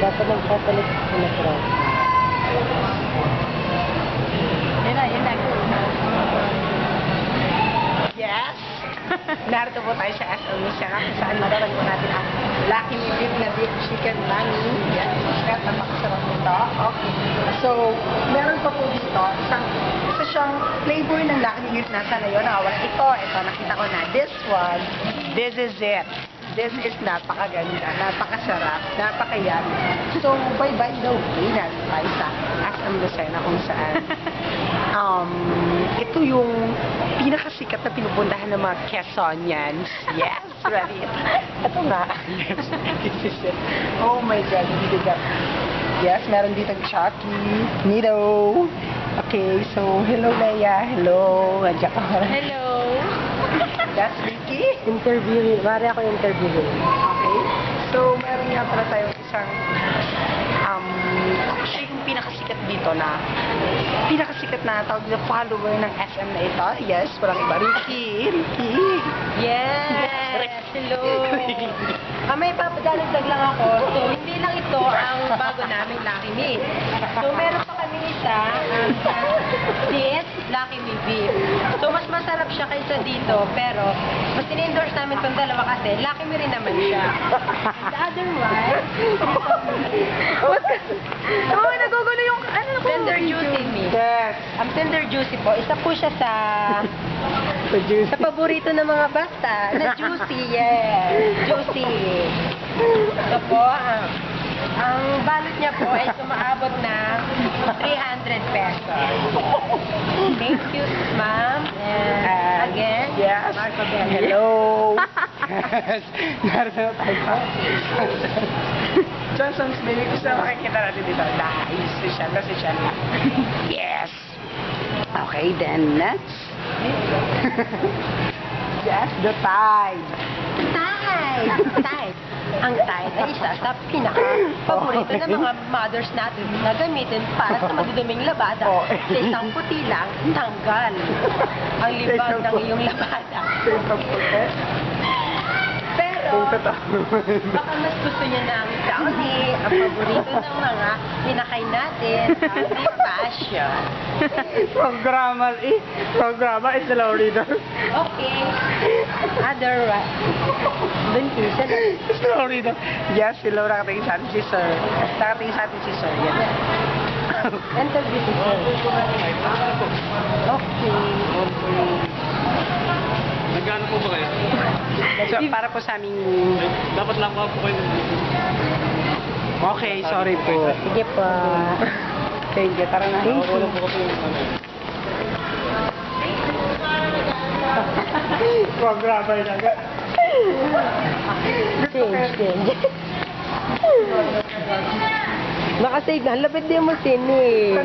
Dapat nagpapalit sa natural. Yun na. Yes! Narito po tayo sa SM Mission kung saan mararan po natin ang Lucky Me Beef na beef chicken mani. Yan, sikat na makasarap nito. Okay. So, meron pa po dito isa siyang flavor ng Lucky Me Beef na sana yun. Ito, nakita ko na. This one, this is it. This is napakaganda, napakasarap, napakayami. So, bye-bye daw. Natin tayo sa SM Lucena kung saan ito yung pinakasikat na pinupuntahan ng mga Quezonians. Yes, ready. Ito nga. This is it. Oh my God, hindi ka. Yes, meron dito Chucky, Nido. Okay, so hello Leia, hello. Andiyan ka. Hello. That's Vicky. Interviewin. Mari ako interviewin. Okay. So, meron nga pala tayong isang siya yung pinakasikat dito na tawag na follower ng SM na ito. Yes, walang iba. Ricky. Yes. Hello. May papadalagdag lang ako. So, hindi lang ito ang bago naming Lucky Me. So, meron pa kami isa, this Lucky Me Beef. So, mas masarap siya kaysa dito, pero mas in-endorse namin itong dalawa kasi Lucky Me rin naman siya. The other one, Nagugulo yung, Tender Juicy Me. Yes. Ang Tender Juicy po, isa po siya sa paborito ng mga bata na juicy, yes. Juicy. Ito po, ang balot niya po ay sumaabot na 300 pesos. Thank you, ma'am. And again, Yes. Marco Bell. Hello. Yes. Narito na tayo. Johnson's Baby. Gusto na makikita natin dito. Nice. Social. Yes. Okay, then next. Yes, the tide. Tide. Ang Tide ay isa sa pinaka-paborito ng mga mothers natin na gamitin para sa maduduming labada. Oh. Sa isang puti lang, tanggal ang libag ng iyong labada. Pero, baka mas gusto niya ng Downy, ang paborito ng mga pinakain natin, Downy Passion. Programa is the Laurida. Okay. Otherwise, buntisan. Is the Laurida. Yes, hello, nakatingin sa atin si Sir. Nakatingin sa atin si Sir. Yes. Enter this is Okay. Nagkano po ba kayo? So, para po sa aming... Dapat lang po kayo. Okay, sorry po. Sige po. Thank you. Tara na. Ako lang po kasi Programa yun agad. Change. Nakasave na. Lapit din mo sin eh.